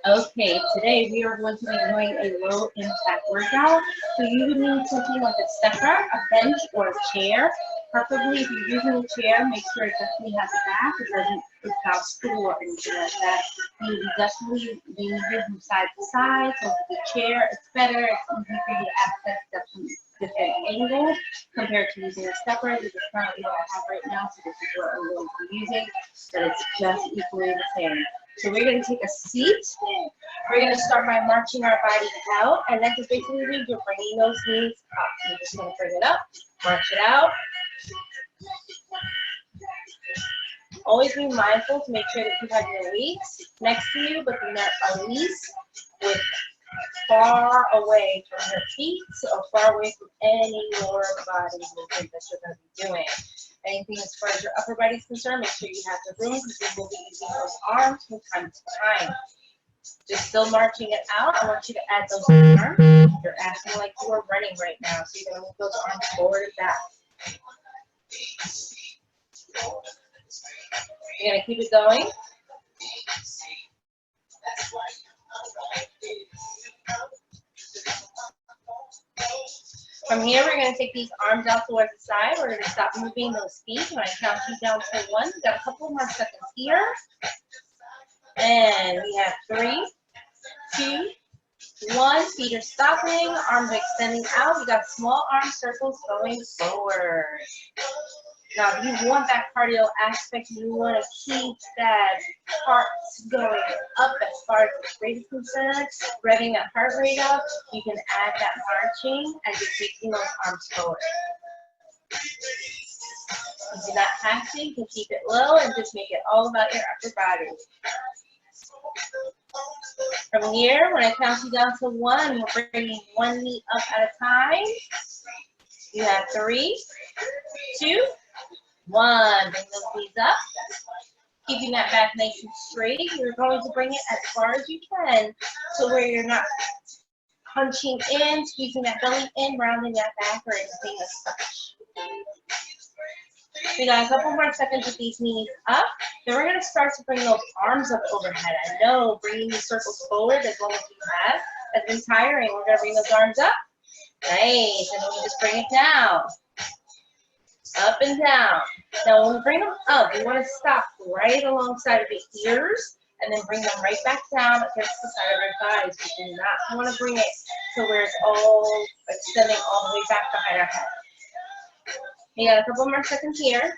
Okay, today we are going to be doing a low impact workout. So you would need something like a stepper, a bench, or a chair. Preferably if you're using a chair, make sure it definitely has a back. It doesn't without stool or anything like that. You definitely need it from side to side. So with the chair, it's better. It's easy for you to access different angles compared to using a stepper. This is currently what I have right now, so this is what I'm going to be using. But it's just equally the same. So we're going to take a seat. We're going to start by marching our body out, and that just basically means you're bringing those knees up. So you're just going to bring it up, march it out. Always be mindful to make sure that you have your weights next to you, but do not release with far away from your feet or far away from any lower body movement that you're going to be doing. Anything as far as your upper body is concerned, make sure you have the room because we will be using those arms from time to time. Just still marching it out. I want you to add those arms. You're acting like you are running right now, so you're going to move those arms forward and back. You're going to keep it going. From here, we're going to take these arms out towards the side. We're going to stop moving those feet. When I count you down to 1, we've got a couple more seconds here. And we have 3, 2, 1. Feet are stopping. Arms are extending out. We got small arm circles going forward. Now, if you want that cardio aspect, you want to keep that heart going up as far as the rate is concerned, revving that heart rate up, you can add that marching as you're taking those arms forward. You do not have to. You can keep it low and just make it all about your upper body. From here, when I count you down to 1, we're bringing one knee up at a time. You have 3, 2, 1. Bring those knees up. Keeping that back nice and straight. You're going to bring it as far as you can to where you're not punching in, squeezing that belly in, rounding that back, or anything as such. We got a couple more seconds with these knees up. Then we're going to start to bring those arms up overhead. I know bringing these circles forward as long as you have has been tiring. We're going to bring those arms up. Nice. And then we just bring it down. Up and down. Now when we bring them up, we want to stop right alongside of the ears and then bring them right back down against the side of our thighs. We do not want to bring it to where it's all extending all the way back behind our head. We got a couple more seconds here.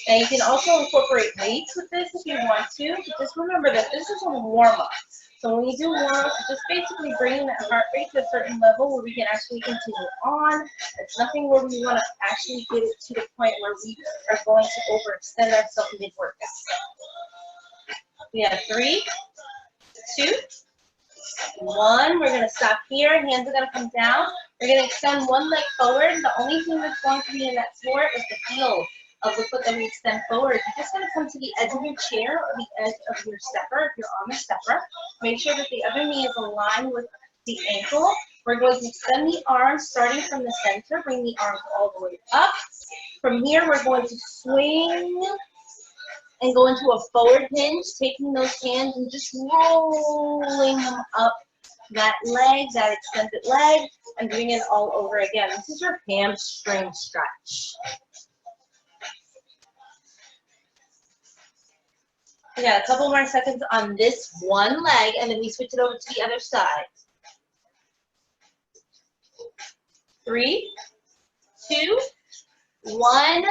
And you can also incorporate weights with this if you want to. But just remember that this is a warm-up. So when you do warm-up, just basically bringing that heart rate to a certain level where we can actually continue on. It's nothing where we want to actually get it to the point where we are going to overextend ourselves mid-workout. We have 3, 2, 1. We're going to stop here. Hands are going to come down. We're going to extend one leg forward. The only thing that's going to be in that floor is the heel of the foot that we extend forward. You're just going to come to the edge of your chair or the edge of your stepper if you're on the stepper. Make sure that the other knee is aligned with the ankle. We're going to extend the arms starting from the center. Bring the arms all the way up. From here, we're going to swing and go into a forward hinge, taking those hands and just rolling them up that leg, that extended leg, and doing it all over again. This is your hamstring stretch. We got a couple more seconds on this one leg, and then we switch it over to the other side. 3, 2, 1.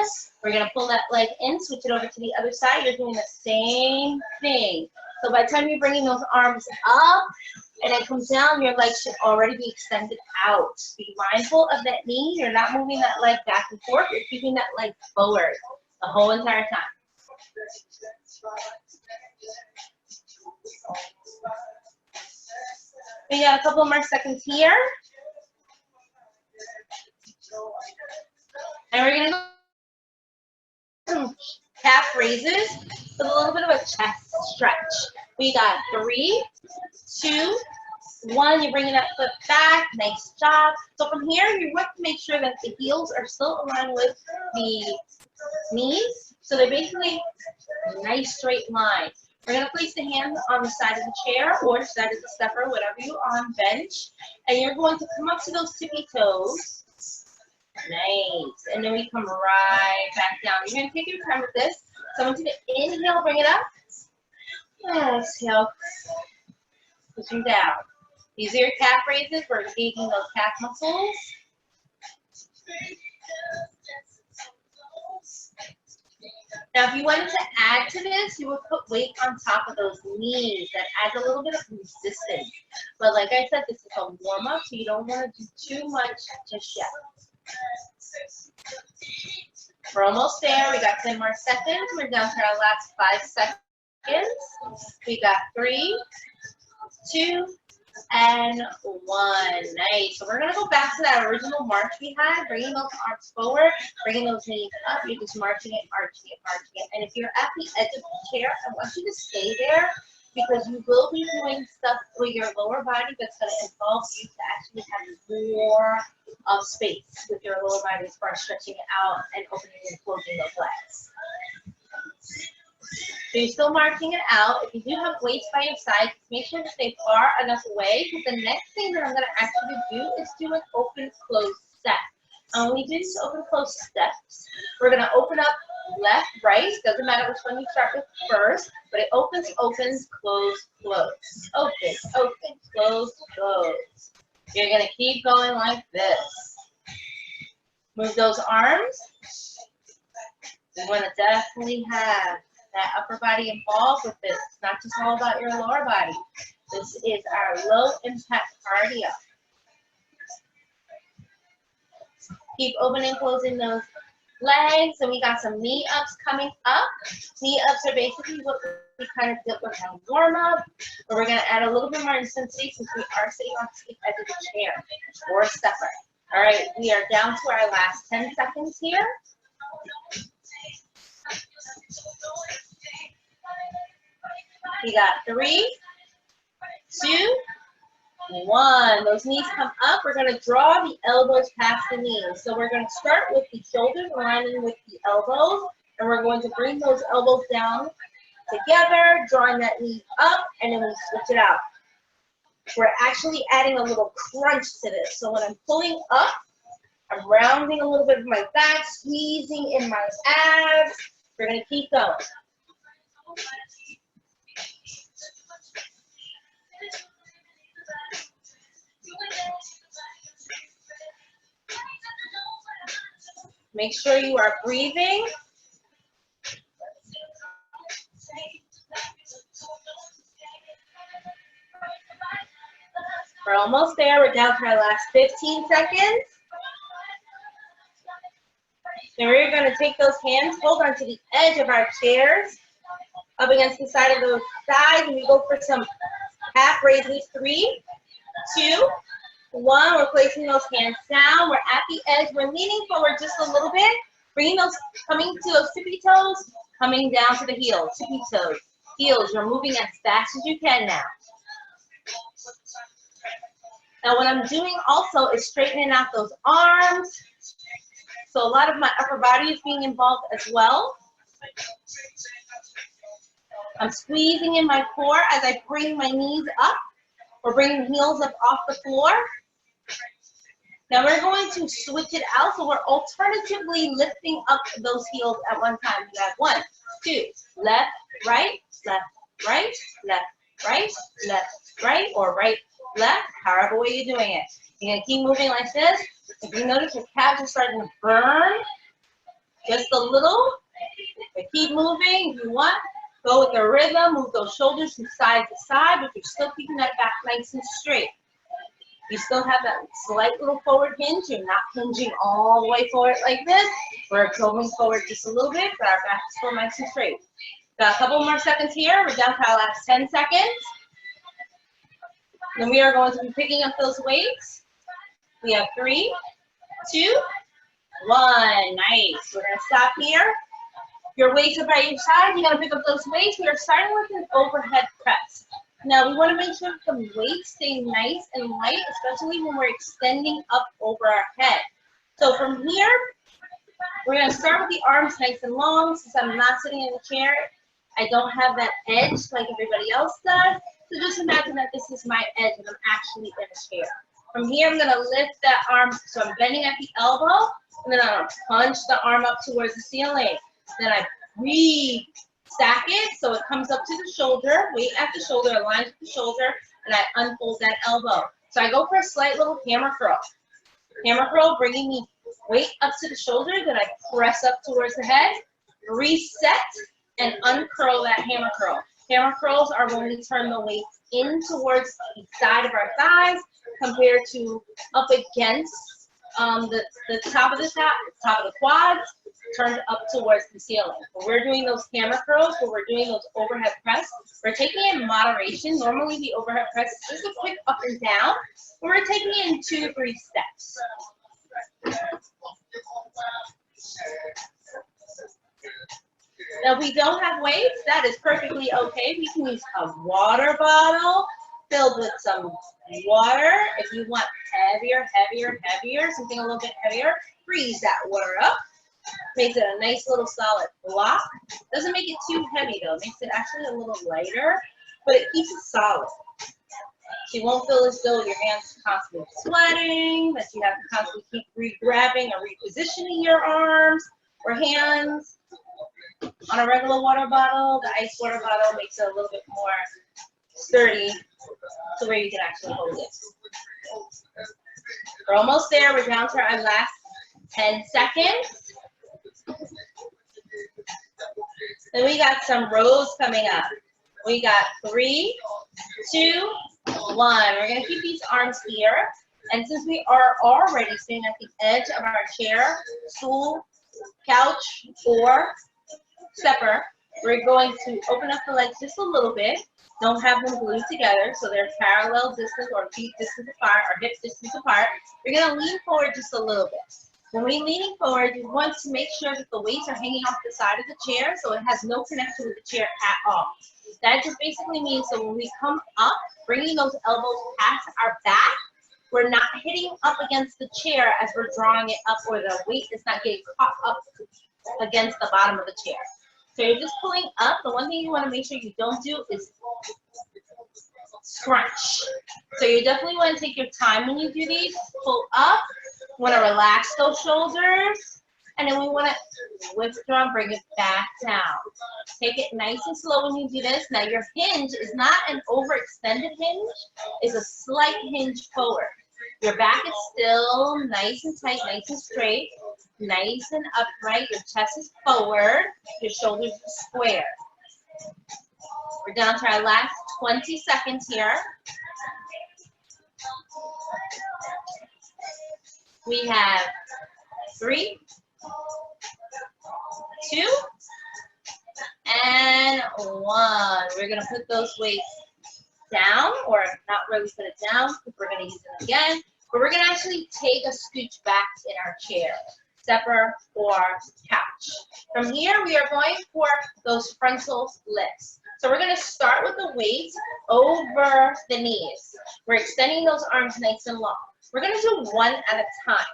We're going to pull that leg in, switch it over to the other side. You're doing the same thing. So by the time you're bringing those arms up and it comes down, your leg should already be extended out. Be mindful of that knee. You're not moving that leg back and forth. You're keeping that leg forward the whole entire time. We got a couple more seconds here. And we're going to do some calf raises with a little bit of a chest stretch. We got 3, 2, 1, you're bringing that foot back. Nice job. So from here, you want to make sure that the heels are still aligned with the knees. So they're basically a nice straight line. We're going to place the hands on the side of the chair or side of the stepper, whatever you're on, bench. And you're going to come up to those tippy toes. Nice. And then we come right back down. You're going to take your time with this. So I want you to inhale, bring it up. Exhale, pushing down. These are your calf raises. We're engaging those calf muscles. Now, if you wanted to add to this, you would put weight on top of those knees. That adds a little bit of resistance. But like I said, this is a warm-up, so you don't want to do too much just yet. We're almost there. We got 10 more seconds. We're down to our last 5 seconds. We got 3, 2, and 1. Nice. So we're going to go back to that original march we had, bringing those arms forward, bringing those knees up. You're just marching it, arching it, arching it. And if you're at the edge of the chair, I want you to stay there because you will be doing stuff with your lower body that's going to involve you to actually have more space with your lower body as far as stretching it out and opening and closing those legs. So you're still marching it out. If you do have weights by your side, make sure to stay far enough away because the next thing that I'm going to actually do is do an open close step. And when we do these open close steps, we're going to open up left, right. Doesn't matter which one you start with first, but it opens, opens, close, close. Open, open, close, close. You're going to keep going like this. Move those arms. We want to definitely have that upper body involved with this. It's not just all about your lower body. This is our low impact cardio. Keep opening, closing those legs, and we got some knee ups coming up. Knee ups are basically what we kind of did with our warm up, but we're going to add a little bit more intensity since we are sitting on the edge of the chair or stepper. All right, we are down to our last 10 seconds here. We got 3, 2, 1. Those knees come up. We're going to draw the elbows past the knees. So we're going to start with the shoulders aligning with the elbows, and we're going to bring those elbows down together, drawing that knee up, and then we switch it out. We're actually adding a little crunch to this. So when I'm pulling up, I'm rounding a little bit of my back, squeezing in my abs. We're going to keep going. Make sure you are breathing. We're almost there. We're down to our last 15 seconds. Then we're going to take those hands, hold on to the edge of our chairs, up against the side of those thighs, and we go for some half raises. 3, 2, 1. We're placing those hands down. We're at the edge. We're leaning forward just a little bit, bringing those, coming to those tippy toes, coming down to the heels. Tippy toes, heels. You're moving as fast as you can now. Now what I'm doing also is straightening out those arms. So a lot of my upper body is being involved as well. I'm squeezing in my core as I bring my knees up or bring the heels up off the floor. Now we're going to switch it out. So we're alternatively lifting up those heels at one time. We got 1, 2, left, right, left, right, left, right, left, right, or right, left, however way you're doing it. You're going to keep moving like this. If you notice your calves are starting to burn just a little, but keep moving. If you want, go with the rhythm, move those shoulders from side to side, but you're still keeping that back nice and straight. You still have that slight little forward hinge. You're not hinging all the way forward like this. We're going forward just a little bit, but our back is still nice and straight. Got a couple more seconds here. We're down to our last 10 seconds. Then we are going to be picking up those weights. We have 3, 2, 1. Nice. We're going to stop here. Your weights are by your side. You're going to pick up those weights. We are starting with an overhead press. Now we want to make sure the weights stay nice and light, especially when we're extending up over our head. So from here, we're going to start with the arms nice and long. Since I'm not sitting in a chair, I don't have that edge like everybody else does. So just imagine that this is my edge and I'm actually in a chair. From here, I'm going to lift that arm. So I'm bending at the elbow, and then I'm going to punch the arm up towards the ceiling. Then I stack it so it comes up to the shoulder, weight at the shoulder, aligns with the shoulder, and I unfold that elbow. So I go for a slight little hammer curl. Hammer curl, bringing me weight up to the shoulder, then I press up towards the head, reset, and uncurl that hammer curl. Hammer curls are when we turn the weight in towards the side of our thighs compared to up against the top of the quads, turned up towards the ceiling. When we're doing those hammer curls, when we're doing those overhead press, we're taking it in moderation. Normally the overhead press is just a quick up and down, but we're taking it in 2 to 3 steps. Now, if we don't have weights, that is perfectly okay. We can use a water bottle filled with some water. If you want heavier, something a little bit heavier, freeze that water up. Makes it a nice little solid block. Doesn't make it too heavy though. Makes it actually a little lighter, but it keeps it solid. So you won't feel as though your hands are constantly sweating, that you have to constantly keep re-grabbing or repositioning your arms or hands. On a regular water bottle, the ice water bottle makes it a little bit more sturdy to where you can actually hold it. We're almost there. We're down to our last 10 seconds. Then we got some rows coming up. We got 3, 2, 1. We're going to keep these arms here. And since we are already sitting at the edge of our chair, stool, couch, or stepper, we're going to open up the legs just a little bit. Don't have them glued together so they're parallel distance or feet distance apart or hip distance apart. You're going to lean forward just a little bit. When we're leaning forward, you want to make sure that the weights are hanging off the side of the chair so it has no connection with the chair at all. That just basically means that when we come up, bringing those elbows past our back, we're not hitting up against the chair as we're drawing it up, or the weight is not getting caught up against the bottom of the chair. So you're just pulling up. The one thing you want to make sure you don't do is scrunch. So you definitely want to take your time when you do these. Pull up. You want to relax those shoulders. And then we want to withdraw and bring it back down. Take it nice and slow when you do this. Now your hinge is not an overextended hinge. It's a slight hinge forward. Your back is still nice and tight, nice and straight, nice and upright. Your chest is forward. Your shoulders are square. We're down to our last 20 seconds here. We have 3, 2, and 1. We're going to put those weights down, or not really put it down, because we're going to use them again. But we're going to actually take a scooch back in our chair, stepper or couch. From here, we are going for those frontal lifts. So we're going to start with the weight over the knees. We're extending those arms nice and long. We're going to do one at a time.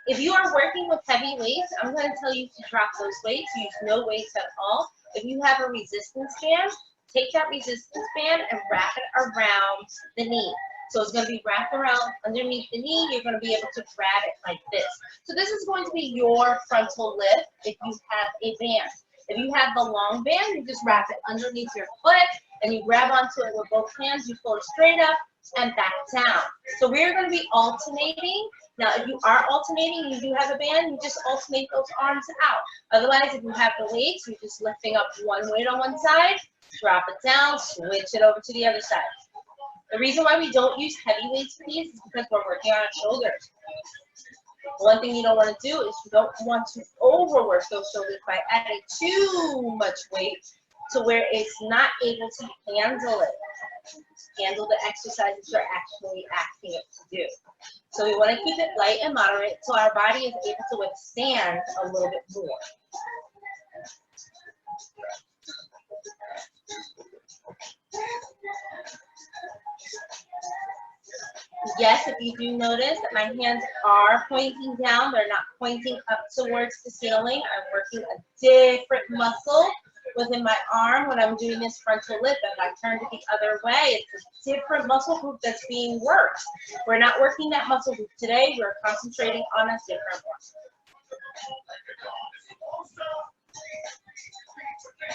If you are working with heavy weights, I'm going to tell you to drop those weights. Use no weights at all. If you have a resistance band, take that resistance band and wrap it around the knee. So it's going to be wrapped around underneath the knee. You're going to be able to grab it like this. So this is going to be your frontal lift if you have a band. If you have the long band, you just wrap it underneath your foot and you grab onto it with both hands. You pull it straight up and back down. So we're going to be alternating. Now, if you are alternating, you do have a band, you just alternate those arms out. Otherwise, if you have the weights, you're just lifting up one weight on one side, drop it down, switch it over to the other side. The reason why we don't use heavy weights for these is because we're working on our shoulders. One thing you don't want to do is you don't want to overwork those shoulders by adding too much weight to where it's not able to handle the exercises you're actually asking it to do. So we want to keep it light and moderate so our body is able to withstand a little bit more. Yes, if you do notice that my hands are pointing down, they're not pointing up towards the ceiling. I'm working a different muscle within my arm when I'm doing this frontal lift. If I turn to the other way, it's a different muscle group that's being worked. We're not working that muscle group today. We're concentrating on a different one.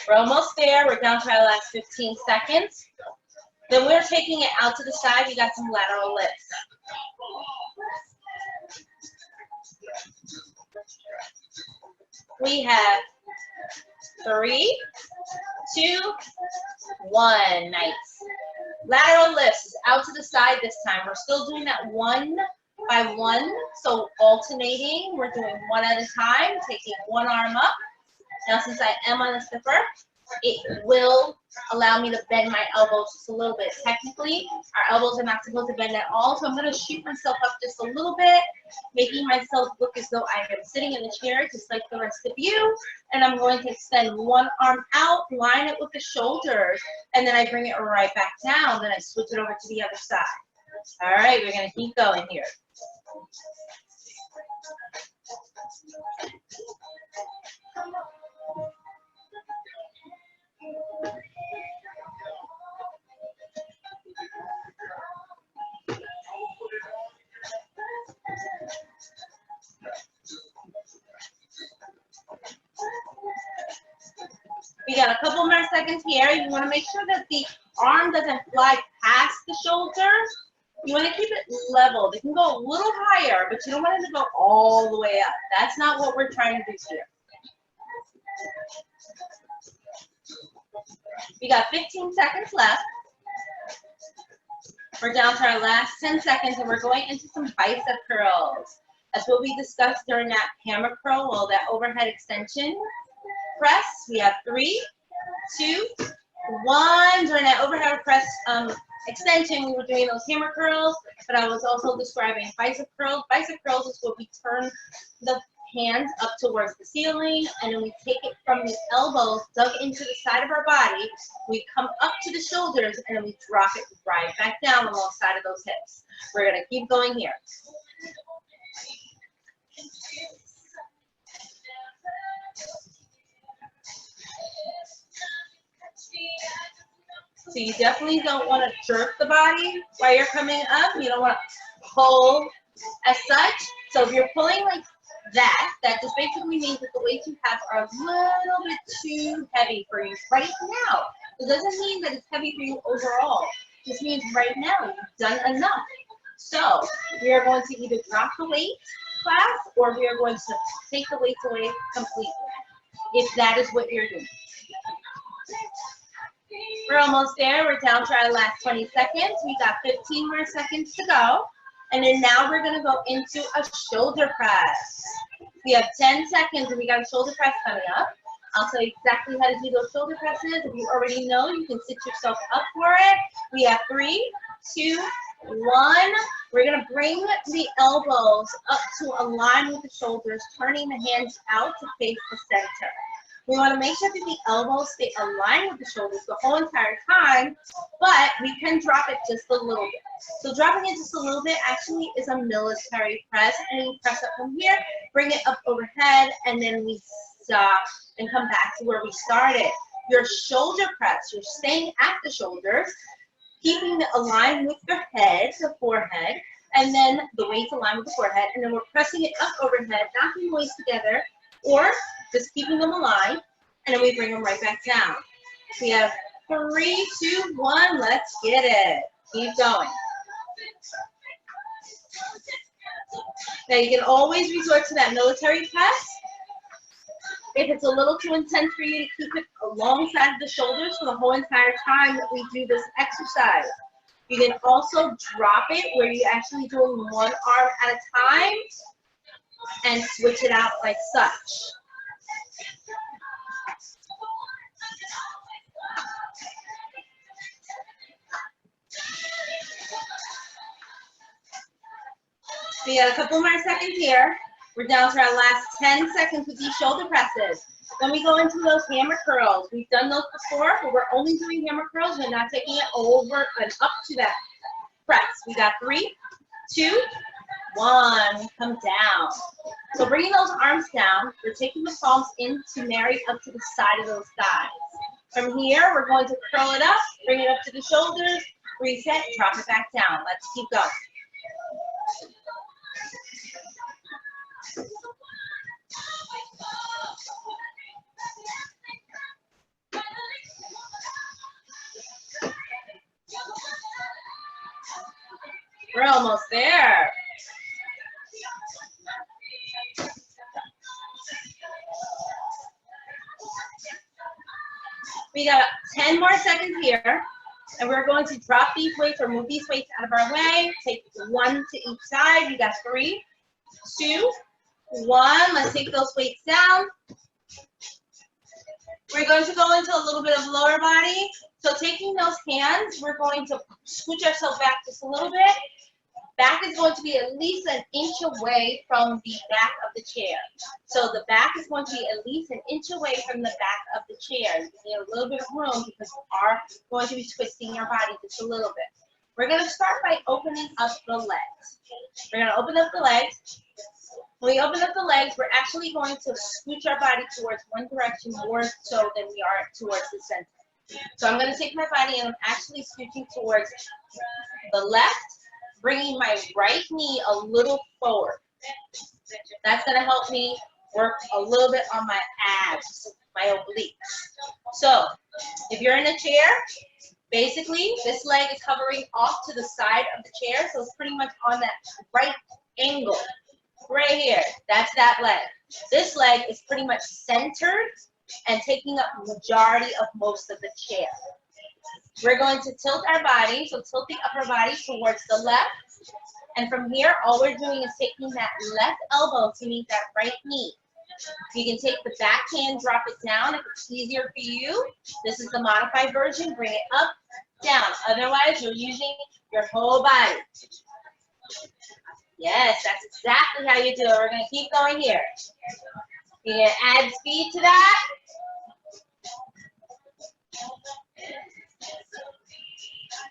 We're almost there. We're down to our last 15 seconds. Then we're taking it out to the side. We got some lateral lifts. We have 3, 2, 1. Nice. Lateral lifts out to the side this time. We're still doing that 1 by 1. So alternating. We're doing 1 at a time, taking one arm up. Now, since I am on a stiffer, it will allow me to bend my elbows just a little bit. Technically, our elbows are not supposed to bend at all, so I'm going to shoot myself up just a little bit, making myself look as though I am sitting in a chair, just like the rest of you. And I'm going to extend one arm out, line it with the shoulders, and then I bring it right back down. Then I switch it over to the other side. All right, we're going to keep going here. We got a couple more seconds here. You want to make sure that the arm doesn't fly past the shoulders. You want to keep it leveled. It can go a little higher, but you don't want it to go all the way up. That's not what we're trying to do here. We got 15 seconds left. We're down to our last 10 seconds, and we're going into some bicep curls. That's what we discussed during that hammer curl, well, that overhead extension press. We have 3, 2, 1. During that overhead press extension, we were doing those hammer curls, but I was also describing bicep curls. Bicep curls is where we turn the hands up towards the ceiling, and then we take it from the elbows dug into the side of our body. We come up to the shoulders, and then we drop it right back down alongside of those hips. We're going to keep going here. So you definitely don't want to jerk the body while you're coming up. You don't want to pull as such. So if you're pulling like that just basically means that the weights you have are a little bit too heavy for you right now. It doesn't mean that it's heavy for you overall. It just means right now you've done enough. So we are going to either drop the weight class, or we are going to take the weights away completely, if that is what you're doing. We're almost there. We're down to our last 20 seconds. We got 15 more seconds to go. And then now we're going to go into a shoulder press. We have 10 seconds, and we got a shoulder press coming up. I'll tell you exactly how to do those shoulder presses. If you already know, you can sit yourself up for it. We have 3, 2, 1. We're going to bring the elbows up to align with the shoulders, turning the hands out to face the center. We want to make sure that the elbows stay aligned with the shoulders the whole entire time, but we can drop it just a little bit. So dropping it just a little bit actually is a military press, and you press up from here, bring it up overhead, and then we stop and come back to where we started. Your shoulder press, you're staying at the shoulders, keeping it aligned with your head, the forehead, and then the weights aligned with the forehead, and then we're pressing it up overhead, knocking the weights together, or just keeping them aligned, and then we bring them right back down. We have 3, 2, 1. Let's get it. Keep going. Now you can always resort to that military press if it's a little too intense for you to keep it alongside of the shoulders for the whole entire time that we do this exercise. You can also drop it where you're actually doing one arm at a time and switch it out like such. We got a couple more seconds here. We're down to our last 10 seconds with these shoulder presses. Then we go into those hammer curls. We've done those before, but we're only doing hammer curls. We're not taking it over and up to that press. We got 3, 2, 1. Come down. So bringing those arms down, we're taking the palms in to marry up to the side of those thighs. From here, we're going to curl it up, bring it up to the shoulders, reset, drop it back down. Let's keep going. We're almost there. We got 10 more seconds here, and we're going to drop these weights or move these weights out of our way. Take 1 to each side. You got 3, 2, 1. Let's take those weights down. We're going to go into a little bit of lower body. So taking those hands, we're going to scooch ourselves back just a little bit. Back is going to be at least an inch away from the back of the chair. So the back is going to be at least an inch away from the back of the chair. You need a little bit of room because we are going to be twisting your body just a little bit. We're going to start by opening up the legs. We're going to open up the legs. When we open up the legs, we're actually going to scooch our body towards one direction more so than we are towards the center. So I'm going to take my body and I'm actually scooching towards the left, bringing my right knee a little forward. That's going to help me work a little bit on my abs, my obliques. So if you're in a chair, basically this leg is hovering off to the side of the chair, so it's pretty much on that right angle. Right here, that's that leg. This leg is pretty much centered and taking up the majority of most of the chair. We're going to tilt our body, so tilt the upper body towards the left. And from here, all we're doing is taking that left elbow to meet that right knee. You can take the back hand, drop it down if it's easier for you. This is the modified version. Bring it up, down. Otherwise, you're using your whole body. Yes, that's exactly how you do it. We're going to keep going here. You're going to add speed to that.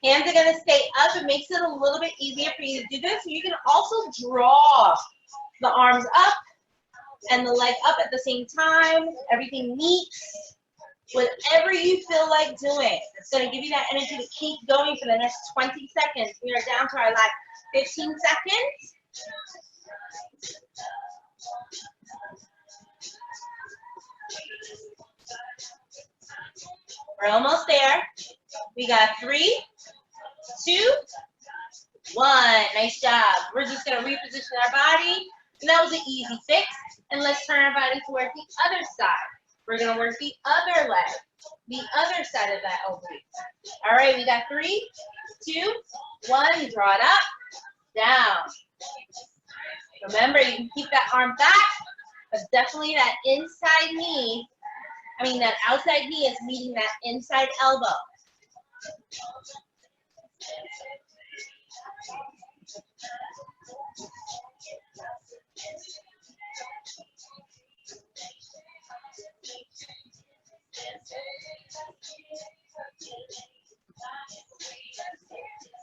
Hands are going to stay up. It makes it a little bit easier for you to do this. You can also draw the arms up and the leg up at the same time. Everything meets. Whatever you feel like doing. It's going to give you that energy to keep going for the next 20 seconds. We are down to our last 15 seconds. We're almost there. We got 3, 2, 1. Nice job. We're just going to reposition our body. And that was an easy fix. And let's turn our body towards the other side. We're going to work the other leg, the other side of that oblique. All right, we got 3, 2, 1. Draw it up, down. Remember, you can keep that arm back, but definitely that inside knee, that outside knee is meeting that inside elbow.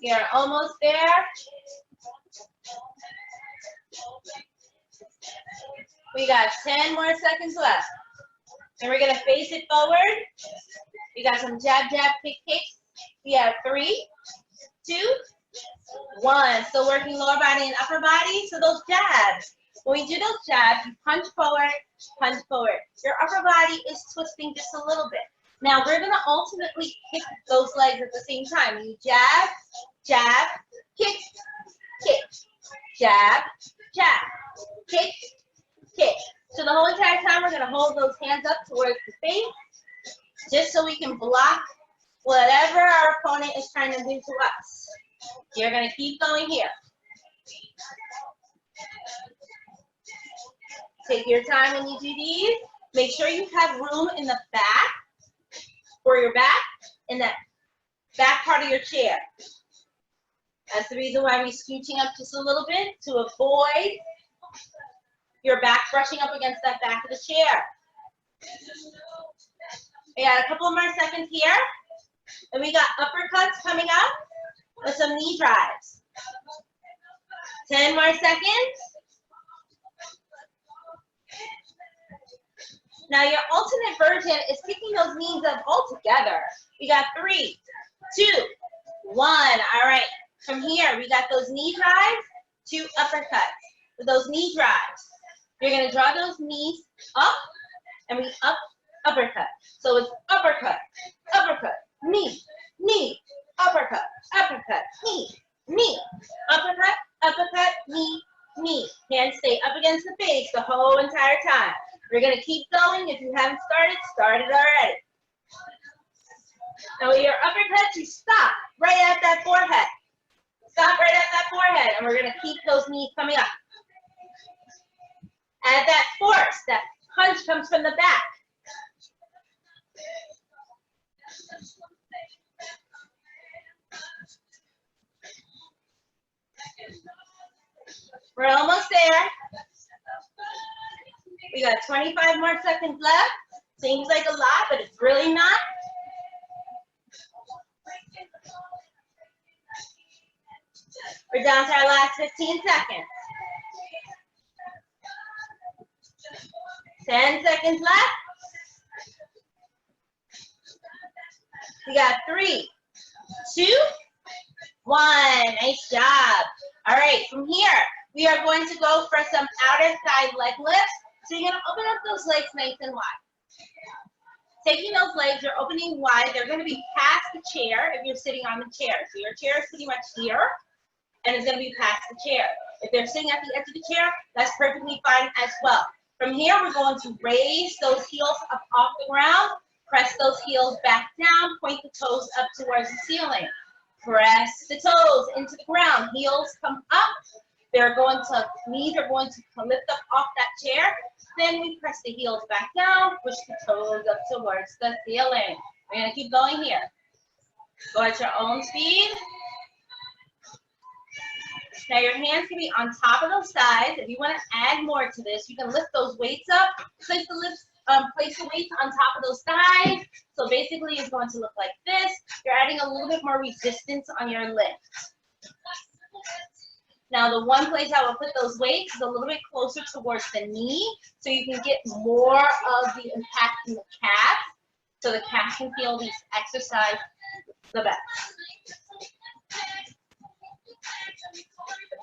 You're almost there. We got 10 more seconds left. And we're going to face it forward. We got some jab, jab, kick, kicks. We have 3, 2, 1. Still working lower body and upper body. So those jabs. When we do those jabs, you punch forward, punch forward. Your upper body is twisting just a little bit. Now we're going to ultimately kick those legs at the same time. You jab, jab, kick, kick, jab, jab, kick, kick. So the whole entire time we're going to hold those hands up towards the face just so we can block whatever our opponent is trying to do to us. You're going to keep going here. Take your time when you do these. Make sure you have room in the back, for your back, in that back part of your chair. That's the reason why we're scooching up just a little bit, to avoid your back brushing up against that back of the chair. We got a couple more seconds here. And we got uppercuts coming up with some knee drives. 10 more seconds. Now your alternate version is picking those knees up all together. We got 3, 2, 1. All right. From here, we got those knee drives, 2 uppercuts. With those knee drives, you're going to draw those knees up, and we up, uppercut. So it's uppercut, uppercut, knee, knee, uppercut, uppercut, knee, knee, uppercut, uppercut, knee, knee. Hands stay up against the face the whole entire time. We're going to keep going. If you haven't started, start it already. Now with your uppercuts, you stop right at that forehead. Stop right at that forehead, and we're going to keep those knees coming up. Add that force. That punch comes from the back. We're almost there. We got 25 more seconds left. Seems like a lot, but it's really not. We're down to our last 15 seconds. 10 seconds left. We got 3, 2, 1. Nice job. All right, from here, we are going to go for some outer side leg lifts. So you're going to open up those legs nice and wide. Taking those legs, you're opening wide. They're going to be past the chair if you're sitting on the chair. So your chair is pretty much here, and it's going to be past the chair. If they're sitting at the edge of the chair, that's perfectly fine as well. From here, we're going to raise those heels up off the ground, press those heels back down, point the toes up towards the ceiling. Press the toes into the ground, heels come up. They're going to, knees are going to lift up off that chair. Then we press the heels back down, push the toes up towards the ceiling. We're gonna keep going here. Go at your own speed. Now your hands can be on top of those sides. If you want to add more to this, you can lift those weights up. Place the weights on top of those thighs. So basically it's going to look like this. You're adding a little bit more resistance on your lift. Now the one place I will put those weights is a little bit closer towards the knee, so you can get more of the impact in the calf, so the calf can feel these exercise the best.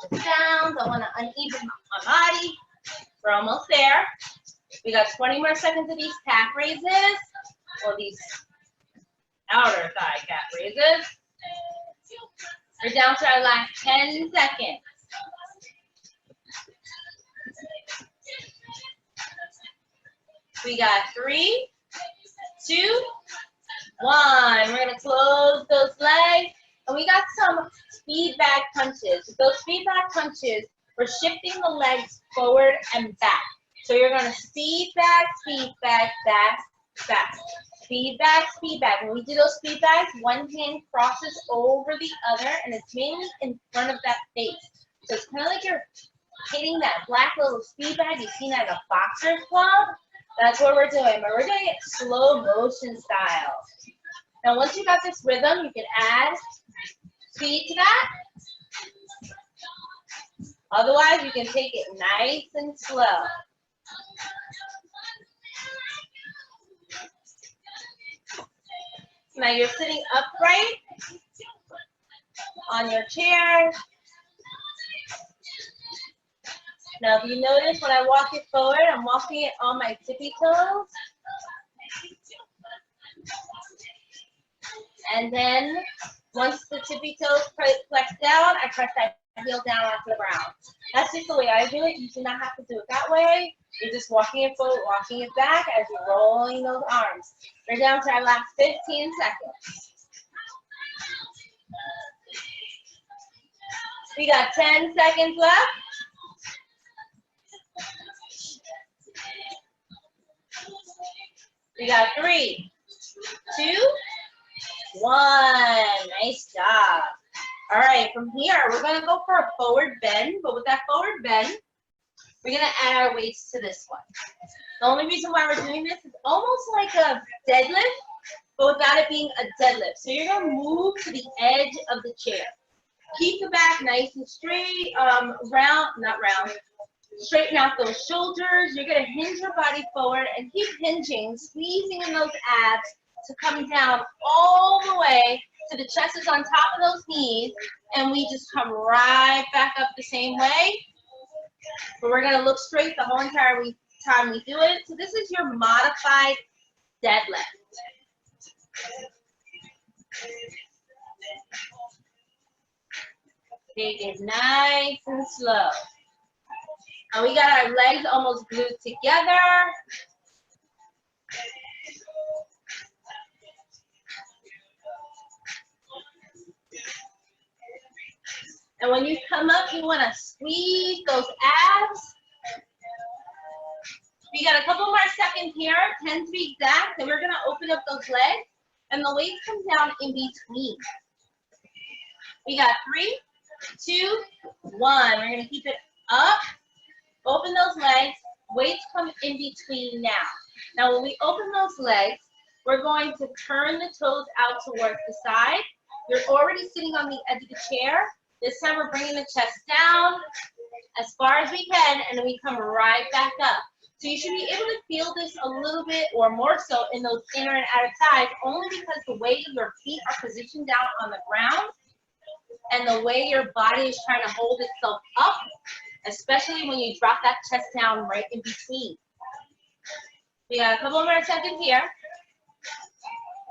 Put this down, don't want to uneven my body. We're almost there. We got 20 more seconds of these calf raises, or these outer thigh calf raises. We're down to our last 10 seconds. We got 3, 2, 1. We're going to close those legs. And we got some feedback punches. With those feedback punches, we're shifting the legs forward and back. So you're going to speed back, back, back. Speed back, speed back. When we do those feedbacks, one hand crosses over the other, and it's mainly in front of that face. So it's kind of like you're hitting that black little speed bag you've seen at a boxer's club. That's what we're doing, but we're doing it slow motion style. Now, once you got this rhythm, you can add speed to that. Otherwise, you can take it nice and slow. Now you're sitting upright on your chair. Now, if you notice when I walk it forward, I'm walking it on my tippy toes. And then once the tippy toes flex down, I press that heel down onto the ground. That's just the way I do it. You do not have to do it that way. You're just walking it forward, walking it back as you're rolling those arms. We're down to our last 15 seconds. We got 10 seconds left. We got 3, 2, 1. Nice job. All right, from here, we're going to go for a forward bend. But with that forward bend, We're going to add our weights to this one. The only reason why we're doing this is almost like a deadlift, but without it being a deadlift. So you're going to move to the edge of the chair. Keep the back nice and straight, straighten out those shoulders. You're going to hinge your body forward and keep hinging, squeezing in those abs to come down all the way to the chest is on top of those knees, and we just come right back up the same way. But we're going to look straight the whole entire time we do it. So this is your modified deadlift. Take it nice and slow. And we got our legs almost glued together. And when you come up, you want to squeeze those abs. We got a couple more seconds here, 10 to be exact, and we're going to open up those legs, and the weights come down in between. We got 3, 2, 1. We're going to keep it up. Open those legs. Weights come in between now. Now, when we open those legs, we're going to turn the toes out towards the side. You're already sitting on the edge of the chair. This time we're bringing the chest down as far as we can, and then we come right back up. So you should be able to feel this a little bit or more so in those inner and outer thighs, only because the way your feet are positioned down on the ground and the way your body is trying to hold itself up, especially when you drop that chest down right in between. We got a couple more seconds here.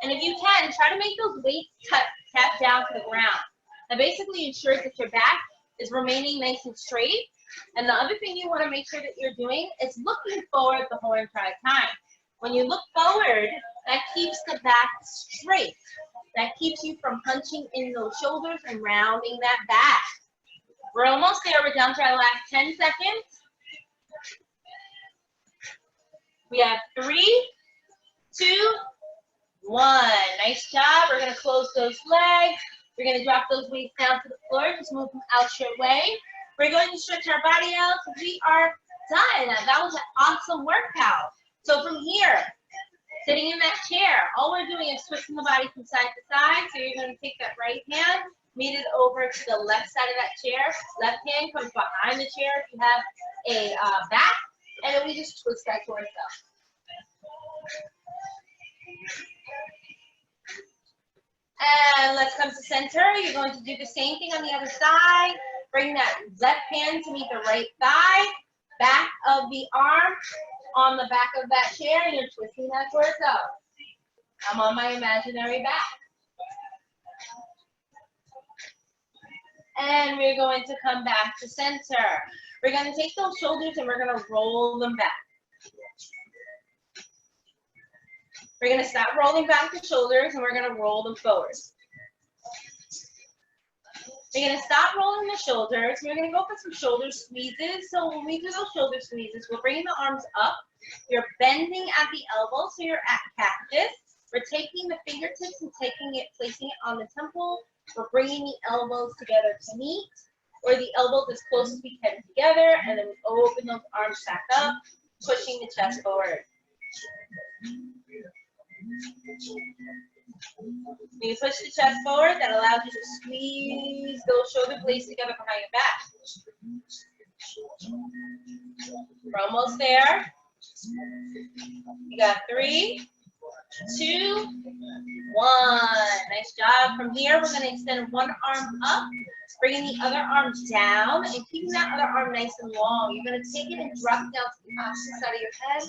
And if you can, try to make those weights tap down to the ground. That basically ensures that your back is remaining nice and straight. And the other thing you want to make sure that you're doing is looking forward the whole entire time. When you look forward, that keeps the back straight. That keeps you from hunching in those shoulders and rounding that back. We're almost there. We're down to our last 10 seconds. We have 3, 2, 1. Nice job. We're going to close those legs. We're going to drop those weights down to the floor. Just move them out your way. We're going to stretch our body out. We are done. That was an awesome workout. So from here, sitting in that chair, all we're doing is twisting the body from side to side. So you're going to take that right hand, meet it over to the left side of that chair. Left hand comes behind the chair if you have a back. And then we just twist that towards us. And let's come to center. You're going to do the same thing on the other side. Bring that left hand to meet the right thigh. Back of the arm on the back of that chair. And you're twisting that towards up. I'm on my imaginary back. And we're going to come back to center. We're going to take those shoulders and we're going to roll them back. We're going to stop rolling back the shoulders and we're going to roll them forward. We're going to stop rolling the shoulders. We're going to go for some shoulder squeezes. So when we do those shoulder squeezes, we're bringing the arms up. You're bending at the elbow, so you're at cactus. We're taking the fingertips and placing it on the temple. We're bringing the elbows together to meet, or the elbows as close as we can together, and then we open those arms back up, pushing the chest forward. When you push the chest forward, that allows you to squeeze those shoulder blades together behind your back. We're almost there. You got 3, 2, 1. Nice job. From here, we're going to extend one arm up, bringing the other arm down, and keeping that other arm nice and long. You're going to take it and drop it down to the opposite side of your head.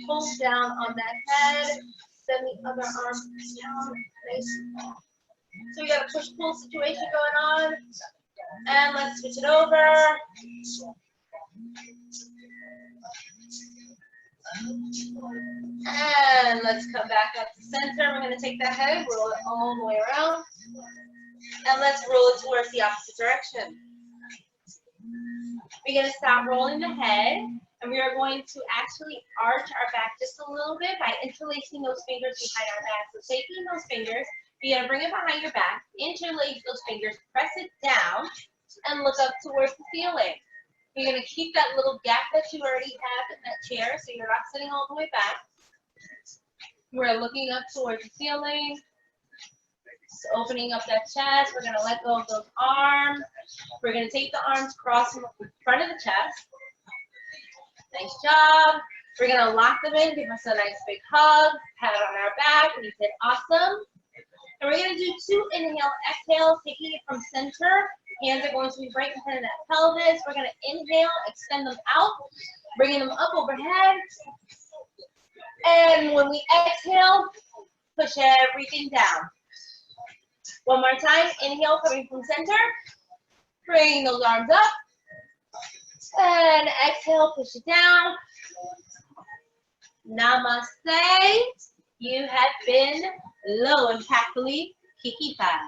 Pull down on that head. Send the other arm down, nice and long. So we got a push-pull situation going on. And let's switch it over. And let's come back up to center. We're going to take that head, roll it all the way around. And let's roll it towards the opposite direction. We're going to stop rolling the head. And we are going to actually arch our back just a little bit by interlacing those fingers behind our back. So taking those fingers, you're going to bring it behind your back, interlace those fingers, press it down, and look up towards the ceiling. You're going to keep that little gap that you already have in that chair, so you're not sitting all the way back. We're looking up towards the ceiling. Just opening up that chest. We're going to let go of those arms. We're going to take the arms cross in front of the chest. Nice job. We're going to lock them in, give us a nice big hug, pat on our back, and you said awesome. And we're going to do 2 inhale, exhale, taking it from center. Hands are going to be right in front of that pelvis. We're going to inhale, extend them out, bringing them up overhead. And when we exhale, push everything down. One more time, inhale, coming from center. Bring those arms up. And exhale, push it down. Namaste. You have been low impactfully KIKIFay.